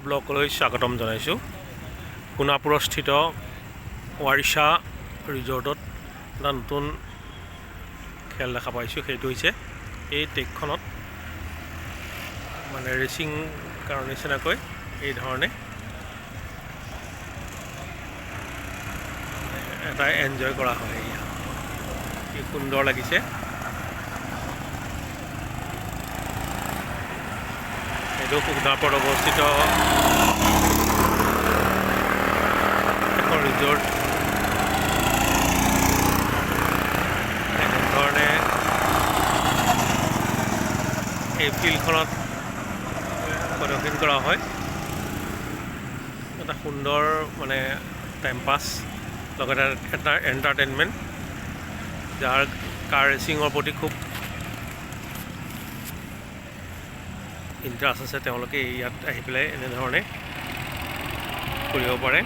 ব্লকলৈ স্বাগতম জনাইছোঁ। সোণাপুৰস্থিত ৱাৰিছা ৰিজৰ্টত এটা নতুন খেল দেখা পাইছোঁ। সেইটো হৈছে এই ট্ৰেকখনত মানে ৰেচিং কাৰ নিচিনাকৈ এই ধৰণে এটা এনজয় কৰা হয়। কি সুন্দৰ লাগিছে। এইটো সোণাপুৰত অৱস্থিত এখন ৰিজৰ্ট। এনেধৰণে এই ফিল্ডখনত প্ৰদৰ্শন কৰা হয়। এটা সুন্দৰ মানে টাইম পাছ, লগতে এটা এণ্টাৰটেইনমেণ্ট। যাৰ কাৰ ৰেচিঙৰ প্ৰতি খুব ইণ্টাৰেষ্ট আছে তেওঁলোকে ইয়াত আহি পেলাই এনেধৰণে কৰিব পাৰে।